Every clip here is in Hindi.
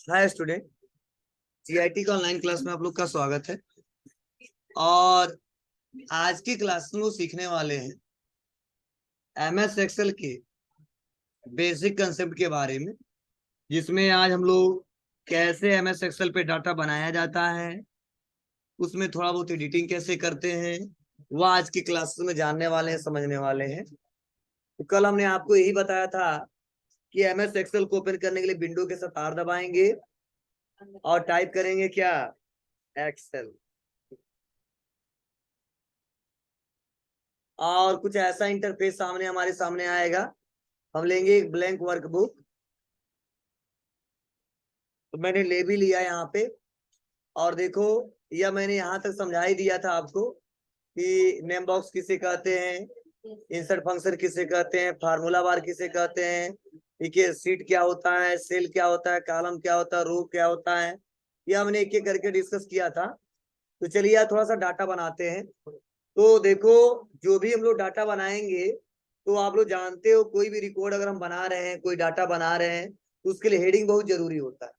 हाय स्टूडेंट, सीआईटी का ऑनलाइन क्लास में आप लोग का स्वागत है। और आज की क्लास में वो सीखने वाले हैं एमएस एक्सेल के बेसिक कंसेप्ट के बारे में, जिसमें आज हम लोग कैसे एमएस एक्सेल पे डाटा बनाया जाता है, उसमें थोड़ा बहुत एडिटिंग कैसे करते हैं, वो आज की क्लास में जानने वाले हैं, समझने वाले हैं। तो कल हमने आपको यही बताया था कि एमएस एक्सेल को ओपन करने के लिए विंडो के साथ आर दबाएंगे और टाइप करेंगे क्या, एक्सेल। और कुछ ऐसा इंटरफेस सामने हमारे सामने आएगा। हम लेंगे एक ब्लैंक वर्कबुक, तो मैंने ले भी लिया यहाँ पे। और देखो, यह मैंने यहाँ तक समझा ही दिया था आपको कि नेम बॉक्स किसे कहते हैं, इंसर्ट फंक्शन किसे कहते हैं, फार्मूला बार किसे कहते हैं, ठीक है, सीट क्या होता है, सेल क्या होता है, कॉलम क्या होता है, रो क्या होता है। यह हमने एक एक करके डिस्कस किया था। तो चलिए यार थोड़ा सा डाटा बनाते हैं। तो देखो, जो भी हम लोग डाटा बनाएंगे, तो आप लोग जानते हो कोई भी रिकॉर्ड अगर हम बना रहे हैं, कोई डाटा बना रहे हैं, तो उसके लिए हेडिंग बहुत जरूरी होता है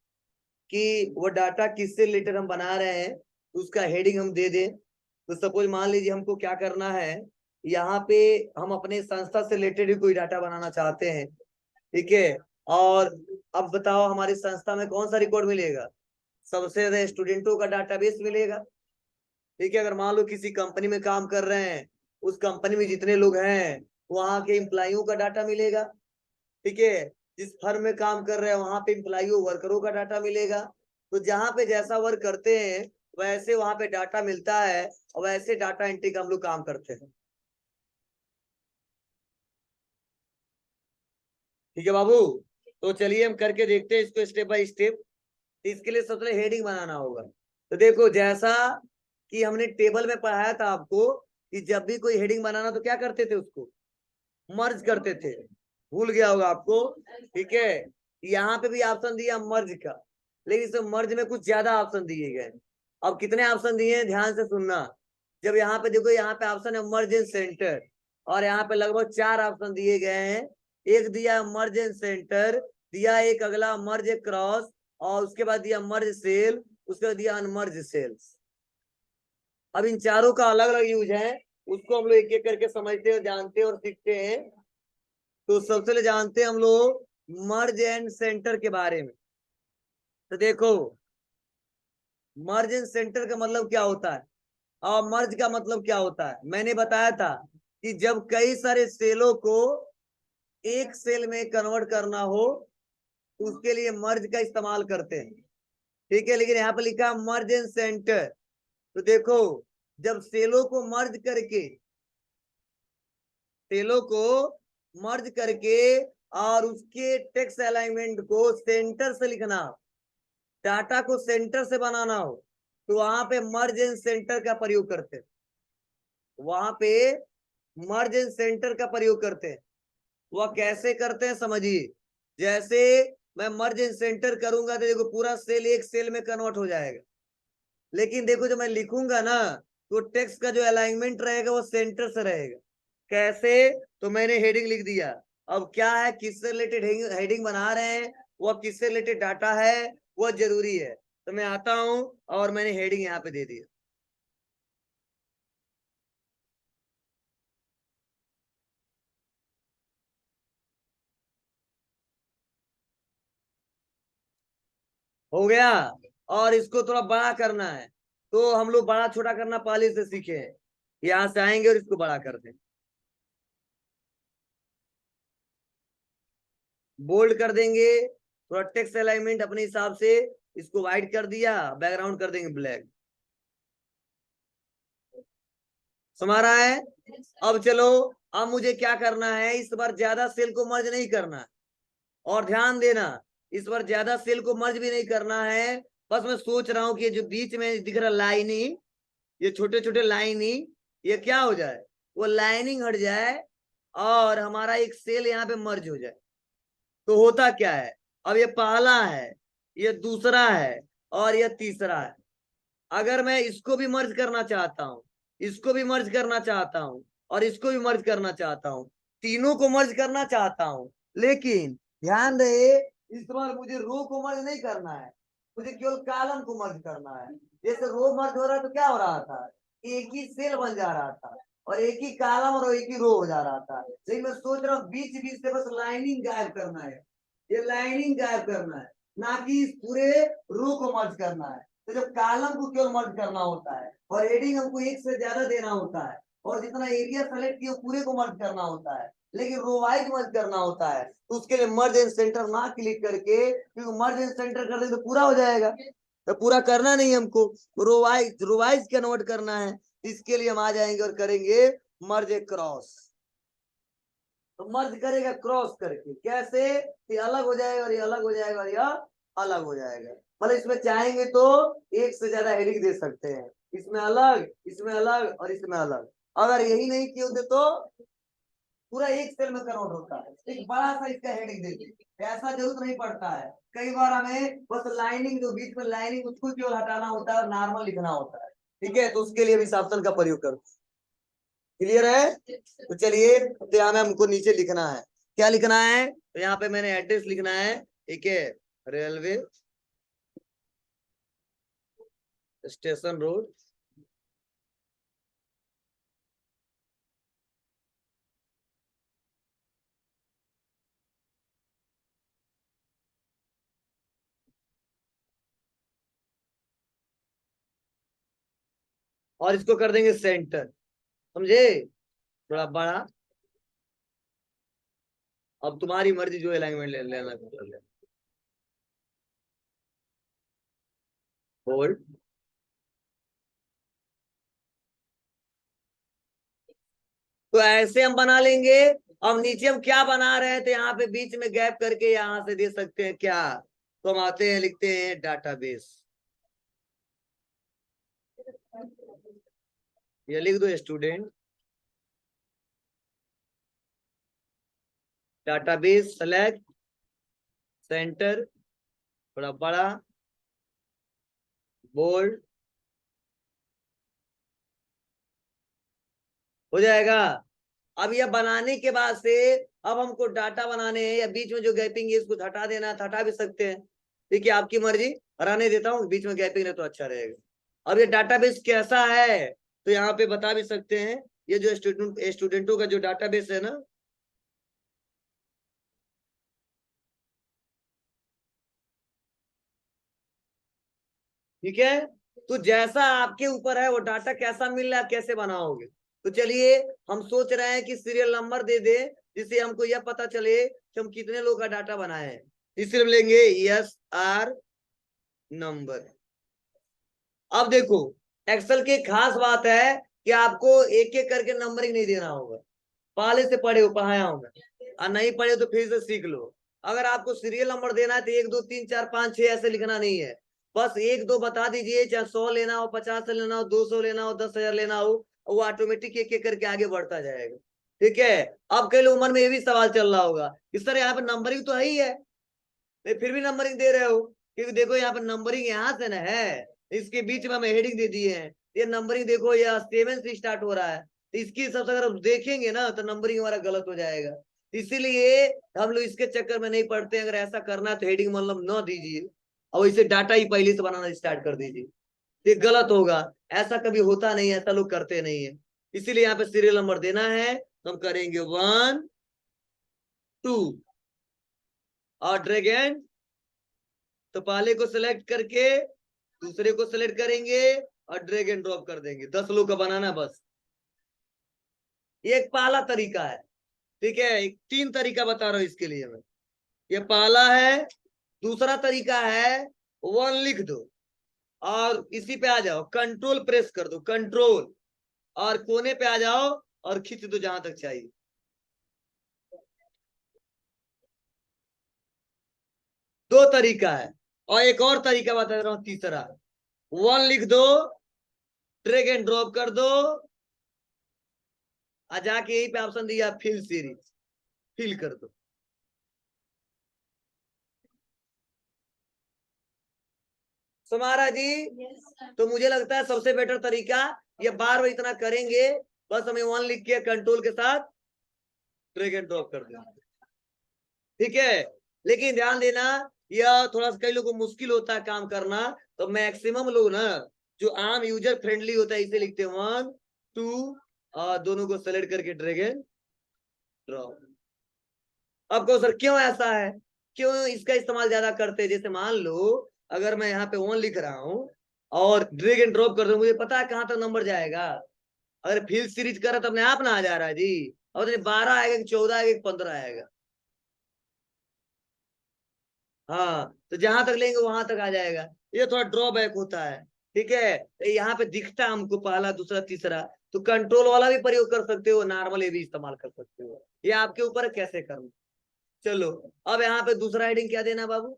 कि वो डाटा किससे रिलेटेड हम बना रहे हैं, तो उसका हेडिंग हम दे दें। तो सपोज मान लीजिए हमको क्या करना है, यहाँ पे हम अपने संस्था से रिलेटेड भी कोई डाटा बनाना चाहते हैं, ठीक है। और अब बताओ हमारी संस्था में कौन सा रिकॉर्ड मिलेगा, सबसे ज्यादा स्टूडेंटों का डाटाबेस मिलेगा, ठीक है। अगर मान लो किसी कंपनी में काम कर रहे हैं, उस कंपनी में जितने लोग हैं वहां के एम्प्लॉइयों का डाटा मिलेगा, ठीक है। जिस फर्म में काम कर रहे हैं वहां पे एम्प्लॉइयों वर्करों का डाटा मिलेगा। तो जहां पे जैसा वर्क करते हैं वैसे वहां पे डाटा मिलता है, और वैसे डाटा एंट्री का हम लोग काम करते हैं, ठीक है बाबू। तो चलिए हम करके देखते हैं इसको स्टेप बाय स्टेप। इसके लिए सबसे पहले हेडिंग बनाना होगा। तो देखो, जैसा कि हमने टेबल में पढ़ाया था आपको कि जब भी कोई हेडिंग बनाना तो क्या करते थे, उसको मर्ज करते थे। भूल गया होगा आपको, ठीक है। यहाँ पे भी ऑप्शन दिया मर्ज का, लेकिन इस मर्ज में कुछ ज्यादा ऑप्शन दिए गए। अब कितने ऑप्शन दिए हैं ध्यान से सुनना। जब यहाँ पे देखो, यहाँ पे ऑप्शन है मर्ज इन सेंटर, और यहाँ पे लगभग 4 ऑप्शन दिए गए हैं। एक दिया मर्ज इन सेंटर, दिया एक अगला मर्ज क्रॉस, और उसके बाद दिया मर्ज सेल, उसके बाद दिया अनमर्ज सेल्स। अब इन चारों का अलग अलग यूज है, उसको हम लोग एक एक करके समझते हैं, जानते हैं और सीखते हैं। तो सबसे पहले जानते हैं हम लोग मर्ज एंड सेंटर के बारे में। तो देखो, मर्ज एंड सेंटर का मतलब क्या होता है और मर्ज का मतलब क्या होता है, मैंने बताया था कि जब कई सारे सेलों को एक सेल में कन्वर्ट करना हो तो उसके लिए मर्ज का इस्तेमाल करते हैं, ठीक है। लेकिन यहाँ पर लिखा मर्ज एंड सेंटर। तो देखो, जब सेलों को मर्ज करके और उसके टेक्स्ट अलाइनमेंट को सेंटर से लिखना, डाटा को सेंटर से बनाना हो, तो वहां पे मर्ज एंड सेंटर का प्रयोग करते हैं। वहां पे मर्ज एंड सेंटर का प्रयोग करते हैं। वह कैसे करते हैं समझिए। जैसे मैं मर्ज एंड सेंटर करूंगा तो देखो पूरा सेल एक सेल में कन्वर्ट हो जाएगा, लेकिन देखो जब मैं लिखूंगा ना, तो टेक्स्ट का जो अलाइनमेंट रहेगा वो सेंटर से रहेगा। कैसे, तो मैंने हेडिंग लिख दिया। अब क्या है, किससे रिलेटेड हेडिंग बना रहे हैं, वह किससे रिलेटेड डाटा है, वह जरूरी है। तो मैं आता हूं और मैंने हेडिंग यहाँ पे दे दिया। हो गया। और इसको थोड़ा बड़ा करना है, तो हम लोग बड़ा छोटा करना पहले से सीखे हैं। यहाँ से आएंगे और इसको बड़ा कर दें, बोल्ड कर देंगे, थोड़ा टेक्स्ट अलाइनमेंट अपने हिसाब से, इसको व्हाइट कर दिया, बैकग्राउंड कर देंगे ब्लैक। समझ रहा है। अब चलो, अब मुझे क्या करना है, इस बार ज्यादा सेल को मर्ज नहीं करना है। और ध्यान देना, इस बार ज्यादा सेल को मर्ज भी नहीं करना है। बस मैं सोच रहा हूँ कि ये जो बीच में दिख रहा लाइनिंग, ये छोटे छोटे लाइनिंग, ये क्या हो जाए, वो लाइनिंग हट जाए और हमारा एक सेल यहाँ पे मर्ज हो जाए। तो होता क्या है, अब ये पहला है, ये दूसरा है, और ये तीसरा है। अगर मैं इसको भी मर्ज करना चाहता हूं, इसको भी मर्ज करना चाहता हूं, और इसको भी मर्ज करना चाहता हूं, तीनों को मर्ज करना चाहता हूं, लेकिन ध्यान रहे इस बार मुझे रो को मर्ज नहीं करना है, मुझे केवल कॉलम को मर्ज करना है। जैसे रो मर्ज हो रहा है तो क्या हो रहा था, एक ही सेल बन जा रहा था और एक ही कॉलम और एक ही रो हो जा रहा था। लेकिन मैं सोच रहा हूँ बीच बीच से बस लाइनिंग गायब करना है, ये लाइनिंग गायब करना है, ना कि इस पूरे रो को मर्ज करना है। तो जब कॉलम को केवल मर्ज करना होता है और हेडिंग हमको एक से ज्यादा देना होता है और जितना एरिया सेलेक्ट किया पूरे को मर्ज करना होता है, लेकिन रो वाइज मर्ज करना होता है, तो उसके लिए मर्ज एंड सेंटर ना क्लिक करके, क्योंकि मर्ज एंड सेंटर कर देंगे तो पूरा हो जाएगा, तो पूरा करना नहीं हमको, रो वाइज कन्वर्ट करना है। इसके लिए हम आ जाएंगे और करेंगे मर्ज क्रॉस। तो मर्ज करेगा क्रॉस करके, कैसे, ये अलग हो जाएगा और ये अलग हो जाएगा और यह अलग हो जाएगा। मतलब इसमें चाहेंगे तो एक से ज्यादा हेडिंग दे सकते हैं, इसमें अलग, इसमें अलग और इसमें अलग। अगर यही नहीं किए होते तो पूरा एक सेल में कन्वर्ट होता है, एक बड़ा सा इसका हेडिंग देते, ऐसा जरूरत नहीं पड़ता है। कई बार हमें बस लाइनिंग, जो बीच में लाइनिंग उसको केवल हटाना होता है और नॉर्मल लिखना होता है, ठीक है, तो उसके लिए भी इस ऑप्शन का प्रयोग करो। क्लियर है? तो चलिए, तो यहाँ में हमको नीचे लिखना है, क्या लिखना है, तो यहाँ पे मैंने एड्रेस लिखना है, ठीक है, रेलवे स्टेशन रोड, और इसको कर देंगे सेंटर, समझे, थोड़ा बड़ा। अब तुम्हारी मर्जी जो अलाइनमेंट लेना कर ले। बोल्ड, तो ऐसे हम बना लेंगे। अब नीचे हम क्या बना रहे हैं, तो यहाँ पे बीच में गैप करके यहाँ से दे सकते हैं क्या, तो हम आते हैं लिखते हैं डाटाबेस, ये लिख दो स्टूडेंट डाटाबेस सेलेक्ट सेंटर, थोड़ा बड़ा, बोल्ड, हो जाएगा। अब यह बनाने के बाद से अब हमको डाटा बनाने हैं, या बीच में जो गैपिंग है इसको हटा देना है तो हटा भी सकते हैं, ठीक है, आपकी मर्जी। हटाने देता हूँ, बीच में गैपिंग है तो अच्छा रहेगा। अब ये डाटाबेस कैसा है, तो यहाँ पे बता भी सकते हैं, ये जो स्टूडेंटों का जो डाटाबेस है ना, ठीक है, तो जैसा आपके ऊपर है वो डाटा कैसा मिल रहा है, आप कैसे बनाओगे। तो चलिए, हम सोच रहे हैं कि सीरियल नंबर दे दे, जिससे हमको यह पता चले कि हम कितने लोग का डाटा बनाए हैं। इसलिए हम लेंगे एस आर नंबर। अब देखो, एक्सेल की खास बात है कि आपको एक एक करके नंबरिंग नहीं देना होगा, पहले से पढ़े हो, पढ़ाया हूं मैं, और नहीं पढ़े तो फिर से सीख लो। अगर आपको सीरियल नंबर देना है तो 1 2 3 4 5 6 ऐसे लिखना नहीं है, बस 1 2 बता दीजिए, चाहे 100 लेना हो, 50 लेना हो, 200 लेना हो, 10,000 लेना हो, वो ऑटोमेटिक एक एक करके आगे बढ़ता जाएगा, ठीक है। अब कई लोग मन में ये भी सवाल चल रहा होगा, इस तरह यहाँ पे नंबरिंग तो है ही है, फिर भी नंबरिंग दे रहे हो, क्योंकि देखो यहाँ पे नंबरिंग यहाँ से ना है, इसके बीच में हमें हेडिंग दे दिए हैं, ये नंबरिंग देखो ये 7 से स्टार्ट हो रहा है, तो इसकी हिसाब से अगर हम देखेंगे ना तो नंबरिंग हमारा गलत हो जाएगा। इसीलिए हम लोग इसके चक्कर में नहीं पड़ते, अगर ऐसा करना है तो हेडिंग मतलब न दीजिए, और इसे डाटा ही पहले से बनाना स्टार्ट कर दीजिए, ये गलत होगा, ऐसा कभी होता नहीं है, ऐसा लोग करते नहीं है। इसीलिए यहाँ पे सीरियल नंबर देना है, तो हम करेंगे 1 2 और ड्रैगन, तो पहले को सिलेक्ट करके दूसरे को सिलेक्ट करेंगे और ड्रैग एंड ड्रॉप कर देंगे, 10 लोग का बनाना बस। ये एक पहला तरीका है, ठीक है, एक 3 तरीका बता रहा हूं इसके लिए मैं, ये पहला है। दूसरा तरीका है 1 लिख दो और इसी पे आ जाओ, कंट्रोल प्रेस कर दो, कंट्रोल, और कोने पे आ जाओ और खींच दो जहां तक चाहिए। दो तरीका है, और एक और तरीका बता रहा हूं, तीसरा, 1 लिख दो, ड्रैग एंड ड्रॉप कर दो, और जाके यही पे ऑप्शन दिया फिल सीरीज, फिल कर दो। सुमारा जी, तो मुझे लगता है सबसे बेटर तरीका, ये बार बार इतना करेंगे, बस हमें 1 लिख के कंट्रोल के साथ ड्रैग एंड ड्रॉप कर देंगे, ठीक है। लेकिन ध्यान देना, यह थोड़ा सा कई लोगों को मुश्किल होता है काम करना, तो मैक्सिमम लोग ना जो आम यूजर फ्रेंडली होता है इसे लिखते हैं 1 2 और दोनों को सेलेक्ट करके ड्रैग एंड ड्रॉप। अब कहो सर क्यों ऐसा है, क्यों इसका इस्तेमाल ज्यादा करते हैं? जैसे मान लो अगर मैं यहाँ पे 1 लिख रहा हूँ और ड्रैग एंड ड्रॉप कर दूं, मुझे पता है कहां तक नंबर जाएगा। अगर फिल सीरीज कर तो अपने आप ना आ जा रहा है जी, और 12 आएगा कि 14 आएगा कि 15 आएगा। हाँ, तो जहां तक लेंगे वहां तक आ जाएगा। ये थोड़ा ड्रॉबैक होता है, ठीक है। तो यहाँ पे दिखता है हमको पहला दूसरा तीसरा, तो कंट्रोल वाला भी प्रयोग कर सकते हो, नॉर्मल ये भी इस्तेमाल कर सकते हो, ये आपके ऊपर है कैसे करना। चलो, अब यहाँ पे दूसरा हेडिंग क्या देना बाबू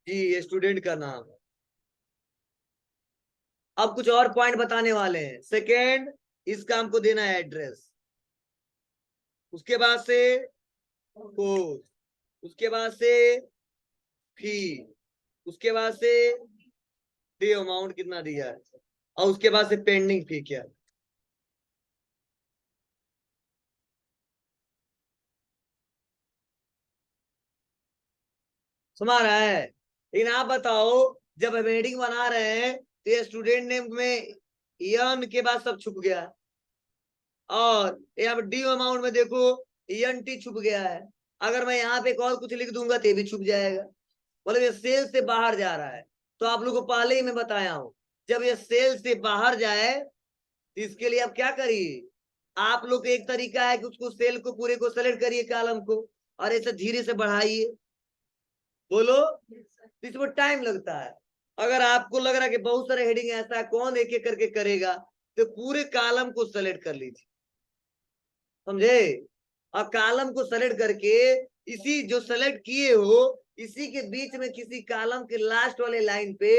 जी? स्टूडेंट का नाम। अब कुछ और पॉइंट बताने वाले हैं। सेकेंड, इसका हमको देना है एड्रेस, उसके बाद से कोर्स, उसके बाद से फी, उसके बाद से ड्यू अमाउंट कितना दिया है, और उसके बाद से पेंडिंग फी क्या है। समझ रहा है? लेकिन आप बताओ, जब हम हेडिंग बना रहे हैं तो ये स्टूडेंट नेम में यन के बाद सब छुप गया है, और यहाँ पे ड्यू अमाउंट में देखो एन टी छुप गया है। अगर मैं यहाँ पे एक और कुछ लिख दूंगा तो ये भी छुप जाएगा, मतलब ये सेल से बाहर जा रहा है। तो आप लोगों को पहले ही मैं बताया हूं, जब ये सेल से बाहर जाए तो इसके लिए आप क्या करिए, आप लोग का एक तरीका है कि उसको सेल को पूरे को सेलेक्ट करिए कॉलम को, और ऐसे धीरे से बढ़ाइए। बोलो, तो इसमें टाइम लगता है। अगर आपको लग रहा है कि बहुत सारे हेडिंग ऐसा है कौन एक एक करके करेगा, तो पूरे कॉलम को सेलेक्ट कर लीजिए, समझे। और कॉलम को सेलेक्ट करके इसी जो सेलेक्ट किए हो इसी के बीच में किसी कॉलम के लास्ट वाले लाइन पे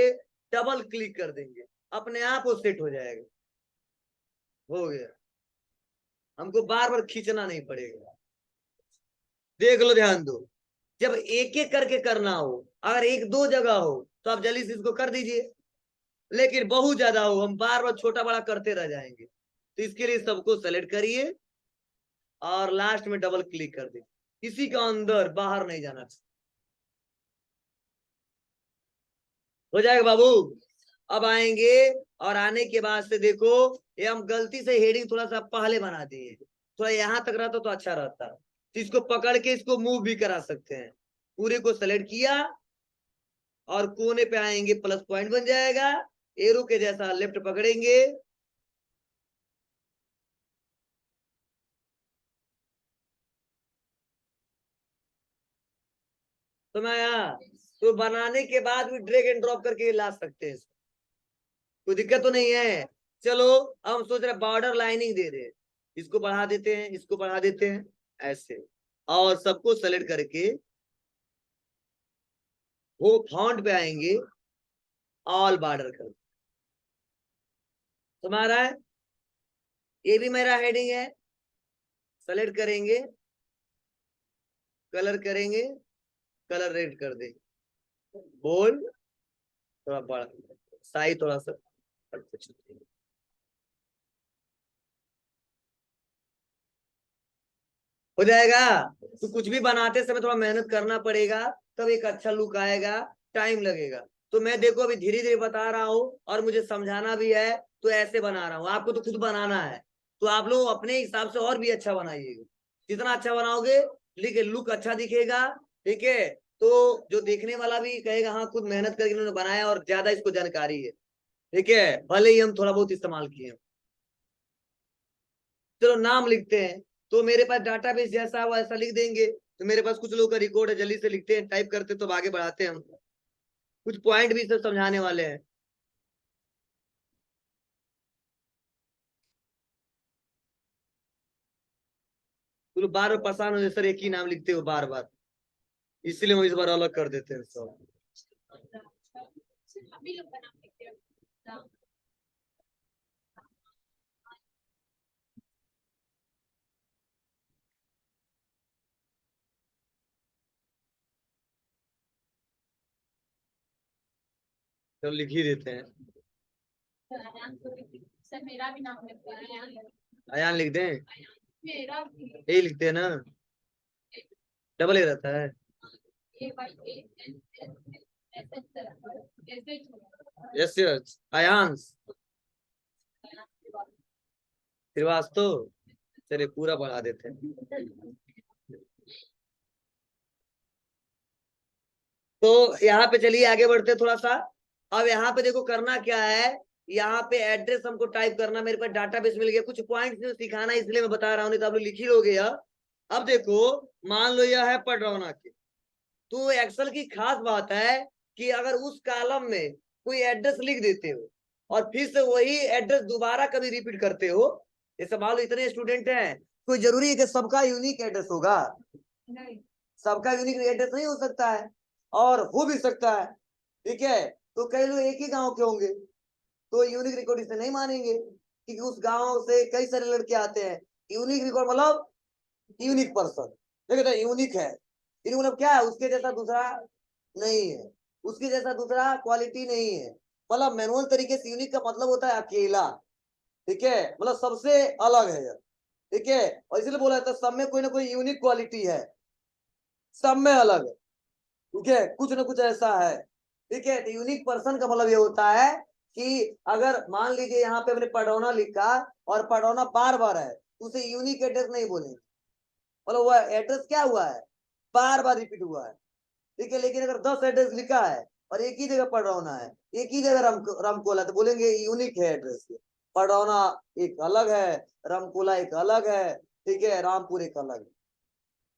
डबल क्लिक कर देंगे, अपने आप वो सेट हो जाएगा। हो गया, हमको बार बार खींचना नहीं पड़ेगा। देख लो, ध्यान दो, जब एक एक करके करना हो, अगर एक दो जगह हो तो आप जल्दी से इसको कर दीजिए, लेकिन बहुत ज्यादा हो हम बार बार छोटा बड़ा करते रह जाएंगे, तो इसके लिए सबको सेलेक्ट करिए और लास्ट में डबल क्लिक कर दे, किसी का अंदर बाहर नहीं जाना चाहिए। हो जाएगा बाबू। अब आएंगे, और आने के बाद से देखो, ये हम गलती से हेडिंग थोड़ा सा पहले बना दिए, थोड़ा यहाँ तक रहता तो अच्छा रहता, तो इसको पकड़ के इसको मूव भी करा सकते हैं। पूरे को सेलेक्ट किया और कोने पे आएंगे, प्लस पॉइंट बन जाएगा, एरो के जैसा लेफ्ट पकड़ेंगे, तो मैं यहाँ तो बनाने के बाद भी ड्रैग एंड ड्रॉप करके ला सकते हैं, कोई दिक्कत तो नहीं है। चलो, अब हम सोच रहे बॉर्डर लाइनिंग दे दे, इसको बढ़ा देते हैं, इसको बढ़ा देते हैं, ऐसे, और सबको सेलेक्ट करके वो फॉन्ट पे आएंगे, ऑल बॉर्डर कर, तुम्हारा है, ये भी मेरा हेडिंग है। सेलेक्ट करेंगे, कलर करेंगे, कलर रेड कर देंगे, बोल्ड, थोड़ा बड़ा साइज थोड़ा सा, हो जाएगा। तो कुछ भी बनाते समय थोड़ा मेहनत करना पड़ेगा, तब एक अच्छा लुक आएगा, टाइम लगेगा। तो मैं देखो अभी धीरे धीरे बता रहा हूँ और मुझे समझाना भी है, तो ऐसे बना रहा हूँ, आपको तो खुद बनाना है, तो आप लोग अपने हिसाब से और भी अच्छा बनाइएगा। जितना अच्छा बनाओगे लेकिन लुक अच्छा दिखेगा, ठीक है, तो जो देखने वाला भी कहेगा हाँ खुद मेहनत करके इन्होंने बनाया और ज्यादा इसको जानकारी है, ठीक है, भले ही हम थोड़ा बहुत इस्तेमाल किए। चलो नाम लिखते हैं, तो मेरे पास डाटाबेस जैसा है वैसा लिख देंगे, तो मेरे पास कुछ लोगों का रिकॉर्ड है, जल्दी से लिखते हैं, टाइप करते तो आगे बढ़ाते हैं हम, कुछ पॉइंट भी सब समझाने वाले हैं। तो लोग बार बार परेशान हो जाए, सर एक ही नाम लिखते हो बार बार, इसलिए हम इस बार अलग कर देते हैं सब। चलो लिख ही देते हैं, सर मेरा भी नाम लिखवा है। अयान लिख दें, यही लिखते हैं ना। डबल ए रहता है। Yes yes, Aayansh Srivastava. चलिए पूरा बढ़ा देते हैं। तो यहाँ पे चलिए आगे बढ़ते थोड़ा सा। अब यहाँ पे देखो करना क्या है, यहाँ पे एड्रेस हमको टाइप करना, मेरे पास डाटाबेस मिल गया, कुछ पॉइंट्स सिखाना है इसलिए मैं बता रहा हूँ, नहीं तो आप लोग लिख ही लोगे यार। अब देखो मान लो यह है पडरौना के, तो एक्सेल की खास बात है कि अगर उस कॉलम में कोई एड्रेस लिख देते हो और फिर से वही एड्रेस दोबारा कभी रिपीट करते हो, जैसे मान लो इतने स्टूडेंट हैं, कोई जरूरी है कि सबका यूनिक एड्रेस होगा? नहीं, सबका यूनिक एड्रेस नहीं हो सकता है, और हो भी सकता है, ठीक है। तो कई लोग एक ही गांव के होंगे, तो यूनिक रिकॉर्ड इसे नहीं मानेंगे, क्योंकि उस गांव से कई सारे लड़के आते हैं। यूनिक रिकॉर्ड मतलब यूनिक पर्सन, देखो तो यूनिक है, यूनिक मतलब क्या है, उसके जैसा दूसरा नहीं है, उसके जैसा दूसरा क्वालिटी नहीं है। मतलब मैनुअल तरीके से यूनिक का मतलब होता है अकेला, ठीक है, मतलब सबसे अलग है, ठीक है। और इसलिए बोला जाता है सब में कोई ना कोई यूनिक क्वालिटी है, सब में अलग है, ठीक है, कुछ ना कुछ ऐसा है, ठीक है। तो यूनिक पर्सन का मतलब ये होता है कि अगर मान लीजिए यहाँ पे हमने पडौना लिखा और पडौना बार बार है, तो उसे यूनिक एड्रेस नहीं बोलेंगे, मतलब वो एड्रेस क्या हुआ है, बार बार रिपीट हुआ है, ठीक है। लेकिन अगर 10 एड्रेस लिखा है और एक ही जगह पडरौना है, एक ही जगह रामकोला, तो बोलेंगे यूनिक है एड्रेस, पडरौना एक अलग है, रामकोला एक अलग है, ठीक है, रामपुर एक अलग है,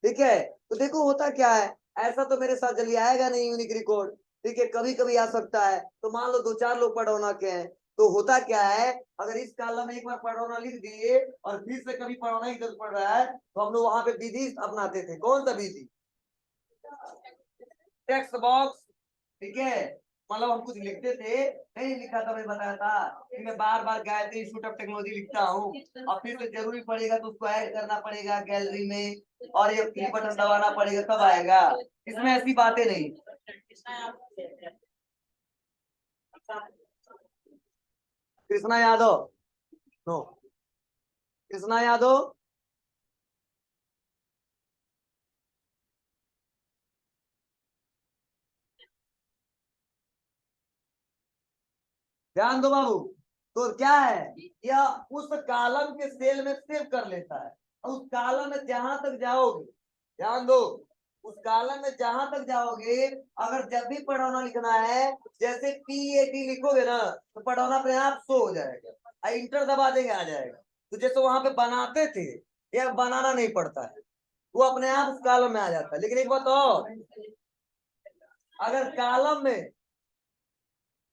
ठीक है। तो देखो होता क्या है, ऐसा तो मेरे साथ जल्दी आएगा नहीं यूनिक रिकॉर्ड, ठीक है, कभी कभी आ सकता है। तो मान लो 2-4 लोग पडरौना के हैं, तो होता क्या है, अगर इस कॉलम में एक बार पडरौना लिख दिए और फिर से कभी पडरौना की जरूरत पड़ रहा है, तो हम लोग वहां पे विधि अपनाते थे। कौन सा विधि? टेक्स्ट बॉक्स, ठीक है। मतलब हम कुछ लिखते थे, नहीं लिखा था, मैं बताया था कि मैं बार बार गायत्री इंस्टीट्यूट ऑफ टेक्नोलॉजी लिखता हूँ, और फिर से जरूरी पड़ेगा तो उसको ऐड करना पड़ेगा गैलरी में, और ये क्लिक बटन दबाना पड़ेगा तब आएगा, इसमें ऐसी बातें नहीं। कृष्णा यादव, नो, कृष्णा यादव, ध्यान दो बाबू। तो क्या है, यह उस कॉलम के सेल में सेव कर लेता है, और उस कॉलम में जहां तक जाओगे, ध्यान दो, उस कॉलम में जहां तक जाओगे, अगर जब भी पढ़ौना लिखना है, जैसे PAT लिखोगे ना, तो पढ़ौना अपने आप शो हो जाएगा, इंटर दबा देंगे आ जाएगा। तो जैसे वहां पे बनाते थे, यह बनाना नहीं पड़ता है, वो अपने आप उस कॉलम में आ जाता है। लेकिन एक बात और, अगर कॉलम में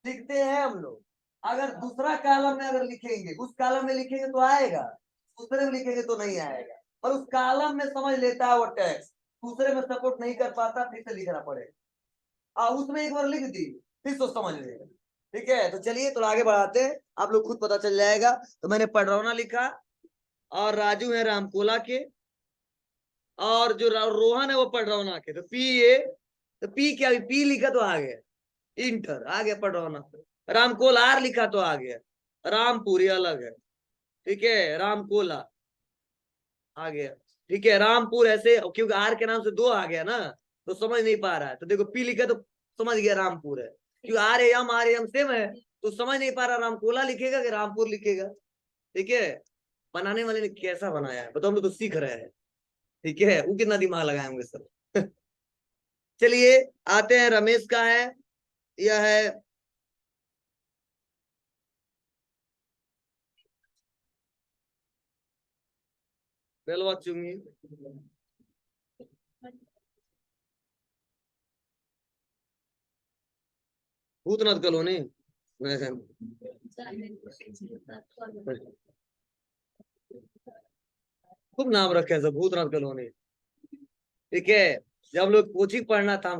लिखते हैं हम लोग, अगर दूसरा कॉलम में अगर लिखेंगे, उस कॉलम में लिखेंगे तो आएगा, दूसरे में लिखेंगे तो नहीं आएगा, और उस कॉलम में समझ लेता है वो टेक्स्ट, दूसरे में सपोर्ट नहीं कर पाता, फिर से लिखना पड़ेगा। उसमें एक बार लिख दी, फिर तो समझ लेगा, ठीक है। तो चलिए थोड़ा आगे बढ़ाते हैं, आप लोग खुद पता चल जाएगा। तो मैंने पडरौना लिखा, और राजू है रामकोला के, और जो रोहन है वो पडरौना के, तो PA, तो पी क्या, पी लिखा तो आ गया, इंटर आ गया पडरौना। रामकोल आर लिखा तो आ गया, रामपुरी अलग है, ठीक है, रामकोला आ गया, ठीक है, रामपुर ऐसे, क्योंकि आर के नाम से 2 आ गया ना, तो समझ नहीं पा रहा है, तो देखो पी लिखा तो समझ गया रामपुर है, क्योंकि आर एम सेम है, तो समझ नहीं पा रहा रामकोला लिखेगा कि रामपुर लिखेगा, ठीक है। बनाने वाले ने कैसा बनाया है बताओ, हम लोग तो सीख रहे हैं, ठीक है, वो कितना दिमाग लगाए होंगे सर। चलिए आते हैं, रमेश का है, यह है बेलवा चुंगी, भूतनाथ कॉलोनी। खूब नाम रखे हैं सब, भूतनाथ कॉलोनी, ठीक है। जब लोग कोचिंग पढ़ना था,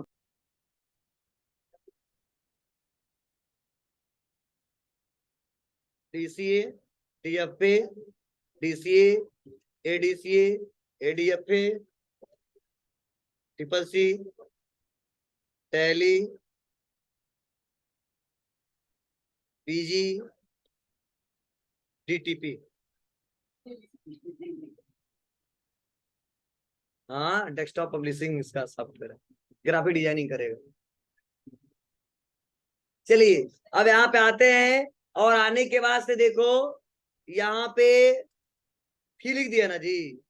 DCA, DFA, DCA, ADCA, ADFA, CCC, tally, PG, DTP, हाँ, डेस्कटॉप पब्लिशिंग इसका सॉफ्टवेयर है, ग्राफिक डिजाइनिंग करेगा। चलिए अब यहाँ पे आते हैं, और आने के बाद से देखो यहाँ पे फी लिख दिया ना जी,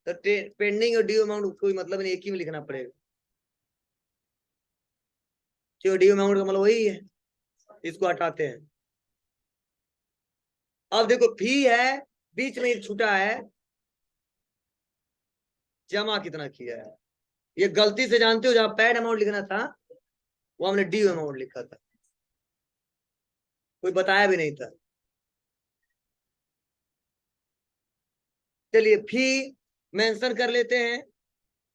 तो पेंडिंग और ड्यू अमाउंट कोई मतलब नहीं, एक ही में लिखना पड़ेगा। जो ड्यू अमाउंट का मतलब वही है, इसको हटाते हैं। अब देखो फी है, बीच में एक छूटा है, जमा कितना किया है। ये गलती से जानते हो, जहां पैड अमाउंट लिखना था वो हमने ड्यू अमाउंट लिखा था, कोई बताया भी नहीं था। चलिए फी मेंशन कर लेते हैं,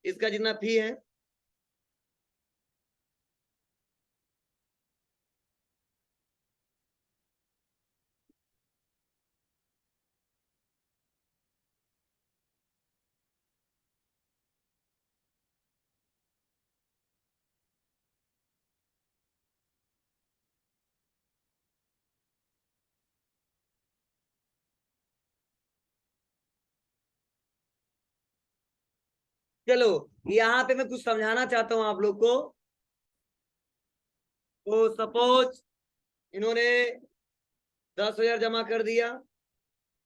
इसका जितना फी है। चलो यहाँ पे मैं कुछ समझाना चाहता हूँ आप लोग को। तो सपोज इन्होंने 10,000 जमा कर दिया,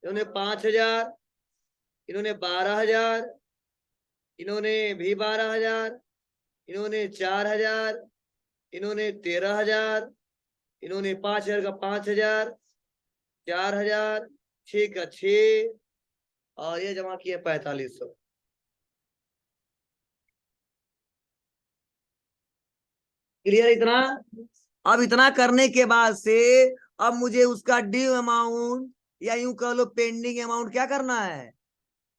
इन्होंने 5,000, इन्होंने 12,000, इन्होंने भी 12,000, इन्होंने 4,000, इन्होंने 13,000, इन्होंने 5,000 का 5,000, 4,000, 6 का 6, और ये जमा किया 4500। क्लियर इतना? अब इतना करने के बाद से अब मुझे उसका ड्यू अमाउंट या यूं कह लो पेंडिंग अमाउंट क्या करना है,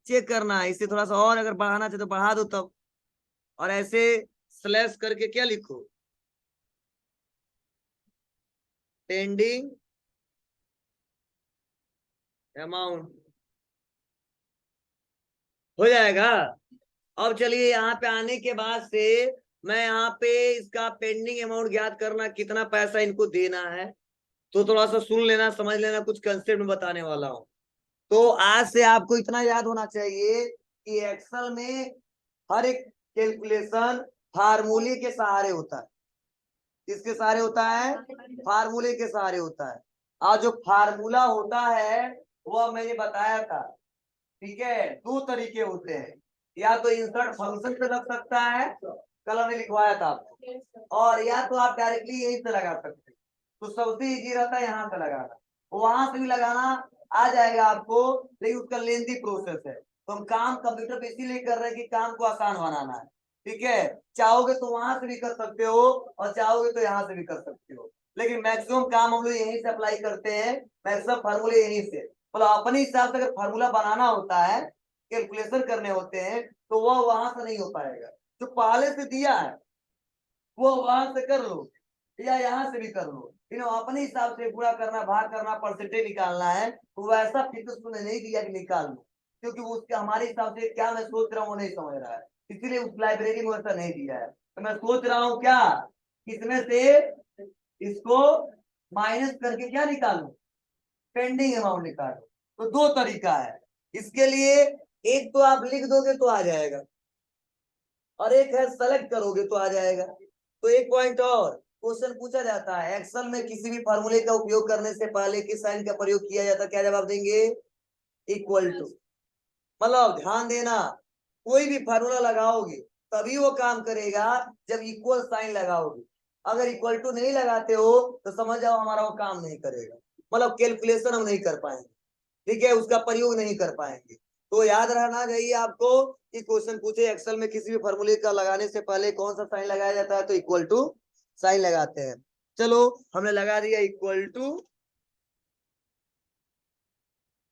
चेक करना है। इसे थोड़ा सा और अगर बढ़ाना चाहे तो बढ़ा दो तब, और ऐसे स्लैश करके क्या लिखो, पेंडिंग अमाउंट, हो जाएगा। अब चलिए यहाँ पे आने के बाद से मैं यहाँ पे इसका पेंडिंग अमाउंट ज्ञात करना, कितना पैसा इनको देना है। तो थोड़ा सा सुन लेना, समझ लेना, कुछ कंसेप्ट में बताने वाला हूँ। तो आज से आपको इतना याद होना चाहिए कि एक्सेल में हर एक कैलकुलेशन फार्मूले के सहारे होता है। किसके सहारे होता है? फार्मूले के सहारे होता है। और जो फार्मूला होता है वो मैंने बताया था, ठीक है, दो तरीके होते हैं। या तो इंसर्ट फंक्शन से लग सकता है, कल हमने लिखवाया था आपको, और या तो आप डायरेक्टली यहीं से लगा सकते हैं। तो सबसे इजी रहता है यहाँ से लगाना, वहां से भी लगाना आ जाएगा आपको, लेकिन उसका लेंथी प्रोसेस है। तो हम काम कंप्यूटर पे इसीलिए कर रहे हैं कि काम को आसान बनाना है, ठीक है। चाहोगे तो वहां से भी कर सकते हो, और चाहोगे तो यहाँ से भी कर सकते हो, लेकिन मैक्सिमम काम हम लोग यहीं से अप्लाई करते हैं, मैक्सिमम फार्मूले यहीं से। मतलब अपने हिसाब से अगर फार्मूला बनाना होता है, कैलकुलेशन करने होते हैं, तो वह वहां से नहीं हो पाएगा। जो पहले से दिया है वो वहां से कर लो, या यहाँ से भी कर लो, लेकिन अपने हिसाब से पूरा करना, भाग करना, परसेंटेज निकालना है, तो वैसा फिक्स उसने नहीं दिया कि निकाल लो, क्योंकि उसके हमारे हिसाब से क्या मैं सोच रहा हूँ वो नहीं समझ रहा है, इसीलिए उस लाइब्रेरी में वैसा नहीं दिया है। तो मैं सोच रहा हूँ क्या, किसमें से इसको माइनस करके क्या निकालू, पेंडिंग अमाउंट निकालो। तो दो तरीका है इसके लिए, एक तो आप लिख दोगे तो आ जाएगा, और एक है सेलेक्ट करोगे तो आ जाएगा। तो एक पॉइंट और, क्वेश्चन पूछा जाता है एक्सेल में किसी भी फार्मूले का उपयोग करने से पहले किस साइन का प्रयोग किया जाता है, क्या जवाब देंगे? Equal to. मतलब ध्यान देना, कोई भी फार्मूला लगाओगे तभी वो काम करेगा जब इक्वल साइन लगाओगे। अगर इक्वल टू नहीं लगाते हो तो समझ जाओ हमारा वो काम नहीं करेगा, मतलब कैलकुलेशन हम नहीं कर पाएंगे, ठीक है, उसका प्रयोग नहीं कर पाएंगे। तो याद रहना चाहिए आपको कि क्वेश्चन पूछे एक्सेल में किसी भी फॉर्मूले का लगाने से पहले कौन सा साइन लगाया जाता है, तो इक्वल टू साइन लगाते हैं। चलो हमने लगा दिया इक्वल टू,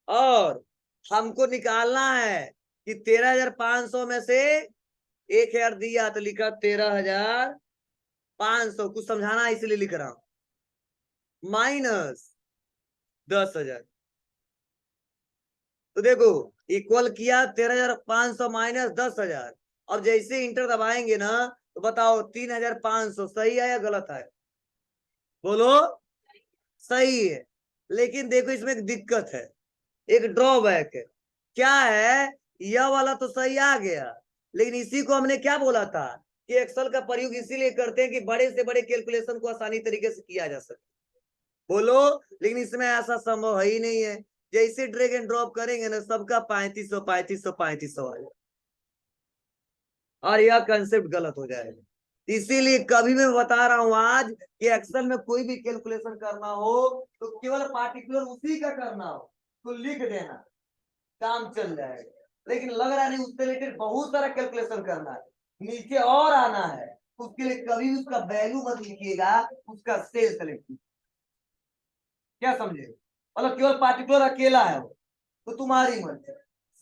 और हमको निकालना है कि 13,500 में से 1,000 दिया तो लिखा 13,500, कुछ समझाना है इसलिए लिख रहा हूं, माइनस 10,000। तो देखो इक्वल किया 13,500 माइनस 10,000। अब जैसे इंटर दबाएंगे ना तो बताओ 3,500 सही है या गलत है, बोलो। सही है, लेकिन देखो इसमें एक दिक्कत है, एक ड्रॉबैक है। क्या है? यह वाला तो सही आ गया, लेकिन इसी को हमने क्या बोला था कि एक्सेल का प्रयोग इसीलिए करते हैं कि बड़े से बड़े कैलकुलेशन को आसानी तरीके से किया जा सके। बोलो, लेकिन इसमें ऐसा संभव है ही नहीं है। जैसे ड्रैग एंड ड्रॉप करेंगे ना, सबका 3500 आएगा और यह कंसेप्ट गलत हो जाएगा। इसीलिए कभी मैं बता रहा हूं आज कि एक्सेल में कोई भी कैलकुलेशन करना हो तो केवल पार्टिकुलर उसी का करना हो तो लिख देना, काम चल जाएगा। लेकिन लग रहा नहीं, उससे रिलेटेड बहुत सारा कैलकुलेशन करना है, नीचे और आना है, उसके लिए कभी भी उसका वैल्यू मत लिखिएगा, उसका सेल सेलेक्ट कीजिए। क्या समझे? मतलब केवल पार्टिकुलर अकेला है वो, तो तुम्हारी मर्जी,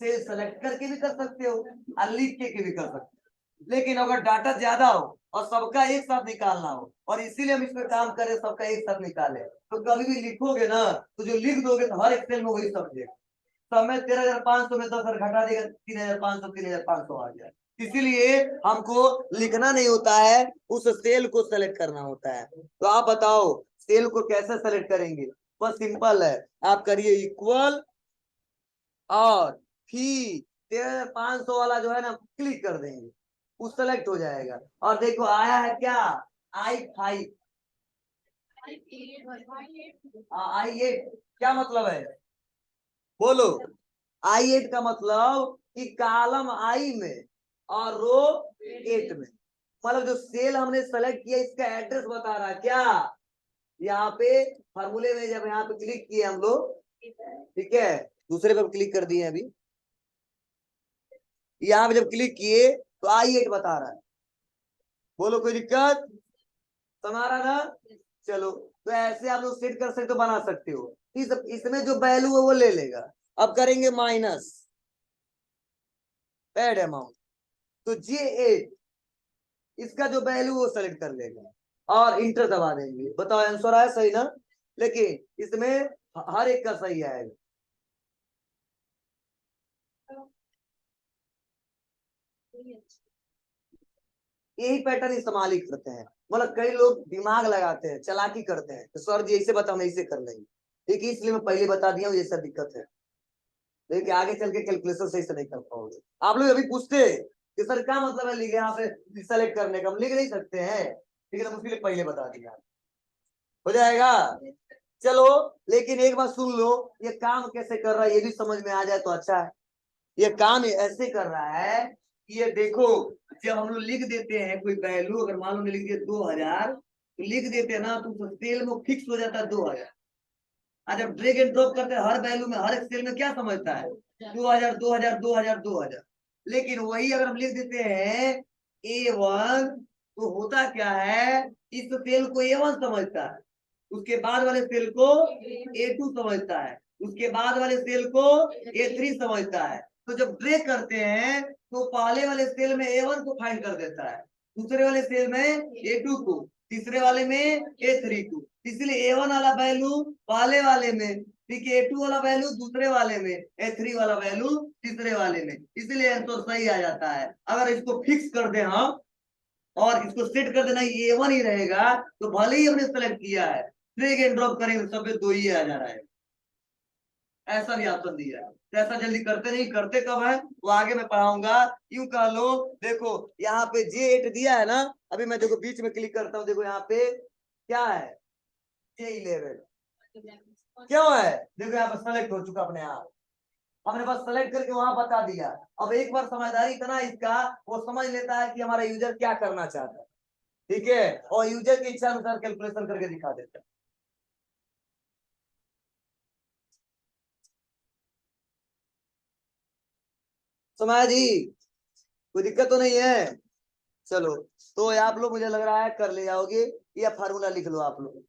सेल सेलेक्ट करके भी कर सकते हो और लिख के भी कर सकते हो। लेकिन अगर डाटा ज्यादा हो और सबका एक साथ निकालना हो, और इसीलिए हम इस पर काम करें, सबका एक साथ निकाले, तो कभी भी लिखोगे ना तो जो लिख दोगे तो हर एक्सेल में वही समझेगा। समय 13,500 में 10,000 घटा देगा, 3,500 आ जाए। इसीलिए हमको लिखना नहीं होता है, उस सेल को सेलेक्ट करना होता है। तो आप बताओ सेल को कैसे सेलेक्ट करेंगे? बस सिंपल है, आप करिए इक्वल और फी 13,500 वाला जो है ना क्लिक कर देंगे, वो सेलेक्ट हो जाएगा। और देखो आया है क्या, I5 I8। क्या मतलब है बोलो? I8 का मतलब कि कॉलम आई में और रो 8 में, मतलब जो सेल हमने सेलेक्ट किया इसका एड्रेस बता रहा है क्या, यहाँ पे फार्मूले में जब यहाँ पे क्लिक किए हम लोग, ठीक है, दूसरे पर क्लिक कर दिए अभी, यहाँ पे जब क्लिक किए तो I8 बता रहा है। बोलो कोई दिक्कत? तुम्हारा ना, चलो तो ऐसे आप लोग सेट कर सकते हो, बना सकते हो। इसमें जो वैल्यू है वो ले लेगा। अब करेंगे माइनस एड अमाउंट, तो J8 इसका जो वैल्यू वो सेलेक्ट कर लेगा और इंटर दबा देंगे। बताओ आंसर आया सही ना? लेकिन इसमें हर एक का सही आएगा। यही पैटर्न इस्तेमाल ही करते हैं, मतलब कई लोग दिमाग लगाते हैं, चालाकी करते हैं, तो सर जी ऐसे बता, हम ऐसे कर लेंगे। ठीक है, इसलिए मैं पहले बता दिया हूँ, ये सब दिक्कत है, लेकिन आगे चल के कैलकुलेशन सही से नहीं कर पाओगे। आप लोग अभी पूछते हैं कि सर क्या मतलब है लिखे यहाँ पे सेलेक्ट करने का, हम लिख नहीं सकते हैं, ठीक है, तो उसके लिए पहले बता दिया, हो जाएगा। चलो, लेकिन एक बात सुन लो, ये काम कैसे कर रहा है ये भी समझ में आ जाए तो अच्छा है। ये काम ऐसे कर रहा है कि ये देखो, जब हम लोग लिख देते हैं कोई वैल्यू, अगर मान लो लिख दिए 2,000, तो लिख देते हैं ना तो सेल में फिक्स हो जाता है 2,000। आज जब ड्रैग एंड ड्रॉप करते हैं हर वैल्यू में, हर एक सेल में क्या समझता है, 2,000 2,000 2,000 2,000। लेकिन वही अगर हम लिख देते हैं A1, तो होता क्या है, इस सेल को A1 समझता है, उसके बाद वाले सेल को A2 समझता है, उसके बाद वाले सेल को A3 समझता है। तो जब ड्रैग करते हैं तो पहले वाले सेल में A1 को फाइंड कर देता है, दूसरे वाले सेल में A2 को, तीसरे वाले में A3 को। इसलिए A1 वाला वैल्यू पहले वाले में, ठीक है, A2 वाला वैल्यू दूसरे वाले में, A3 वाला वैल्यू तीसरे वाले में, इसलिए आंसर सही आ जाता है। अगर इसको फिक्स कर दे हम और इसको सेट कर देना A1 ही रहेगा, तो भले ही हमने सेलेक्ट किया है, ड्रैग एंड ड्रॉप करेंगे सब पे 2 ही आ जा रहा है। ऐसा भी ऑप्शन दिया है, तो ऐसा जल्दी करते नहीं, करते कब है वो आगे मैं पढ़ाऊंगा। यूं कह लो, देखो यहाँ पे J8 दिया है ना, अभी मैं देखो बीच में क्लिक करता हूँ, देखो यहाँ पे क्या है, J11 क्यों है, देखो यहाँ पे सेलेक्ट हो चुका अपने आप, हमने बस सेलेक्ट करके वहां बता दिया। अब एक बार समझदारी इतना इसका, वो समझ लेता है कि हमारा यूजर क्या करना चाहता है, ठीक है, और यूजर की इच्छा अनुसार कैलकुलेशन करके दिखा देता है। समझ जी? कोई दिक्कत तो नहीं है? चलो, तो आप लोग मुझे लग रहा है कर ले जाओगे, या फार्मूला लिख लो आप लोग।